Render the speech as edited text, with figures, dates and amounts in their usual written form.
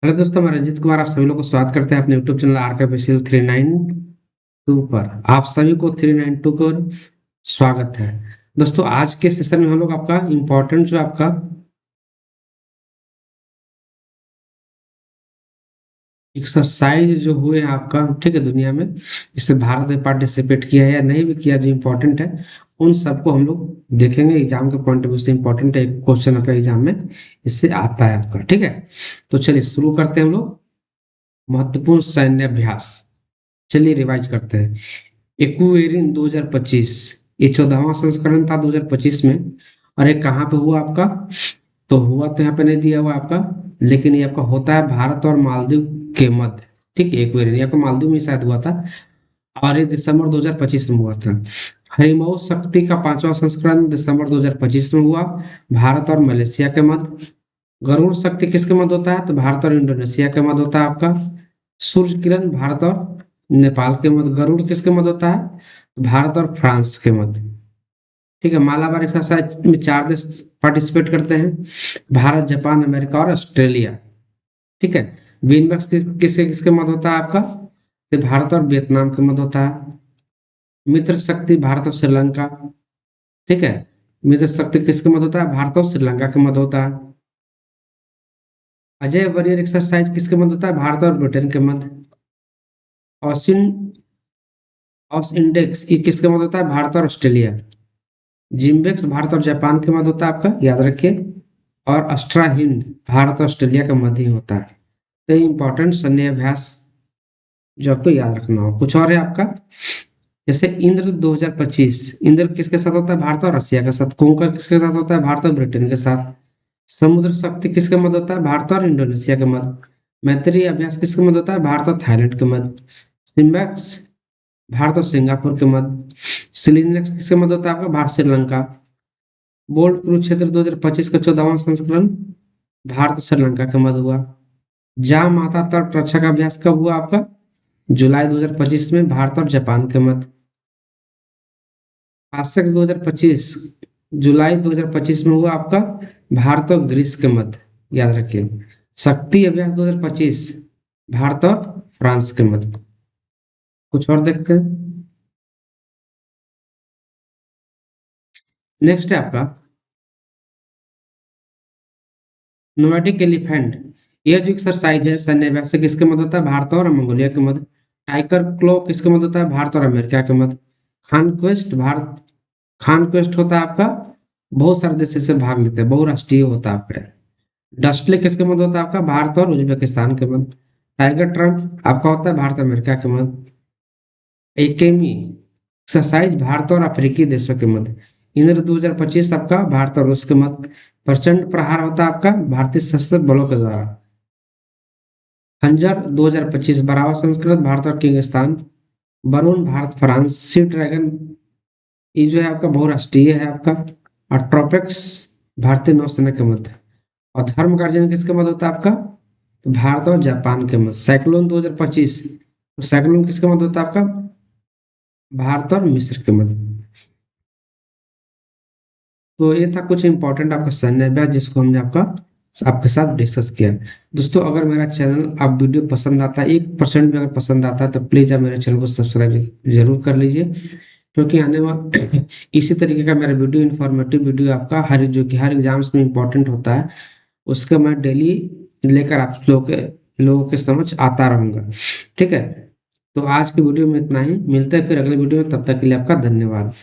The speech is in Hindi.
हेलो दोस्तों, मैं रंजित कुमार आप सभी लोग को स्वागत करते हैं अपने यूट्यूब चैनल आरके 392 पर। आप सभी को 392 को स्वागत है। दोस्तों, आज के सेशन में हम लोग आपका इम्पोर्टेंट जो आपका एक्सरसाइज जो हुए हैं आपका, ठीक है, दुनिया में जिससे भारत ने पार्टिसिपेट किया है या नहीं भी किया, जो इम्पोर्टेंट है उन सबको हम लोग देखेंगे। एग्जाम के पॉइंट ऑफ व्यू से इम्पोर्टेंट है, क्वेश्चन आपका एग्जाम में इससे आता है आपका, ठीक है। तो चलिए शुरू करते हैं हम लोग। महत्वपूर्ण सैन्य अभ्यास, चलिए रिवाइज करते हैं। इक्वेरिन 2025, ये 14वां संस्करण था 2025 में। और ये कहाँ पे हुआ आपका? तो हुआ तो यहाँ पे नहीं दिया हुआ आपका, लेकिन ये आपका होता है भारत और मालदीव के मध्य, ठीक है। इक्वेरिन ये आपका मालदीव में शायद हुआ था, और ये दिसंबर 2025 में हुआ था। हरिमऊ शक्ति का 5वां संस्करण दिसंबर 2025 में हुआ, भारत और मलेशिया के मध्य। गरुड़ शक्ति किसके मध्य होता है? तो भारत और इंडोनेशिया के मध्य होता है आपका। सूर्य किरण भारत और नेपाल के मध्य। गरुड़ किसके मध्य होता है? भारत और फ्रांस के मध्य, ठीक है। मालाबार एक्सरसाइज में 4 देश पार्टिसिपेट करते हैं, भारत, जापान, अमेरिका और ऑस्ट्रेलिया, ठीक है। विनबक्स किसके किसके मध्य होता है आपका? तो भारत और वियतनाम के मध्य होता है। मित्र शक्ति भारत और श्रीलंका, ठीक है। मित्र शक्ति किसके मध्य होता है? भारत और श्रीलंका के मध्य होता है। अजय वरियर एक्सरसाइज किसके मध्य होता है? भारत और ब्रिटेन के मध्य। ऑसिन ऑस इंडेक्स ये किसके मध्य होता है? भारत और ऑस्ट्रेलिया। जिम्बेक्स भारत और जापान के मध्य होता है आपका, याद रखिए। और अस्ट्रा हिंद भारत और ऑस्ट्रेलिया के मध्य ही होता है। तो इंपॉर्टेंट सैन्य अभ्यास जो आपको याद रखना हो। कुछ और है आपका, जैसे इंद्र 2025, इंद्र किसके साथ होता है? भारत और रशिया के साथ। कुंकर किसके साथ होता है? भारत और ब्रिटेन के साथ। समुद्र शक्ति किसके मध्य होता है? भारत और इंडोनेशिया के मध्य। मैत्री अभ्यास किसके मध्य होता है? भारत और थाईलैंड के मध्य। सिम्बैक्स भारत और सिंगापुर के मध्य। सिलिंडर किसके मध्य होता है आपका? भारत श्रीलंका। बोल्ट कुरुक्षेत्र 2025 का 14वां संस्करण भारत और श्रीलंका के मध्य हुआ। जहाँ माता तट रक्षा का अभ्यास कब हुआ आपका? जुलाई 2025 में, भारत और जापान के मध्य। आशक 2025 जुलाई 2025 में हुआ आपका, भारत और ग्रीस के मध्य, याद रखिए। शक्ति अभ्यास 2025 भारत और फ्रांस के मध्य। कुछ और देखते हैं। नेक्स्ट है आपका नोमैटिक एलिफेंट। यह जो एक्सरसाइज है सैन्य अभ्यास से किसके मध्य होता है? भारत और मंगोलिया के मध्य। टाइगर क्लो किसके मध्य होता है? भारत और अमेरिका के मध्य। खान क्वेस्ट होता है आपका, बहुत सारे देश से भाग लेते हैं, बहुराष्ट्रीय होता है आपका। डस्टले किसके मध्य होता है आपका? भारत और उज्बेकिस्तान के मध्य। टाइगर ट्रम्प आपका होता है भारत अमेरिका के मध्य। एकेमी एक्सरसाइज भारत और अफ्रीकी देशों के मध्य। इंद्र 2025 आपका भारत और रूस के मध्य। प्रचंड प्रहार होता है आपका भारतीय सशस्त्र बलों के द्वारा। खंजर 2025 12वां संस्करण भारत और Kyrgyzstan. Varun Bharat France. Sea dragon ये जो है आपका बहुराष्ट्रीय है आपका। और ट्रोपेक्स भारतीय नौसेना के मध्य। और धर्म गार्जियन किसके मध्य होता है आपका? तो भारत और जापान के मध्य। साइक्लोन 2025, तो साइक्लोन किसके मध्य होता है आपका? भारत और मिस्र के मध्य। तो ये था कुछ इंपॉर्टेंट आपका सैन्य अभ्यास जिसको हमने आपके साथ डिस्कस किया। दोस्तों, अगर मेरा चैनल आप वीडियो पसंद आता है, 1% भी अगर पसंद आता है, तो प्लीज आप मेरे चैनल को सब्सक्राइब जरूर कर लीजिए, क्योंकि आने वाला इसी तरीके का मेरा वीडियो, इन्फॉर्मेटिव वीडियो आपका हर जो कि हर एग्जाम्स में इंपॉर्टेंट होता है, उसका मैं डेली लेकर आप लोगों के समझ आता रहूंगा, ठीक है। तो आज की वीडियो में इतना ही, मिलते हैं फिर अगले वीडियो में, तब तक के लिए आपका धन्यवाद।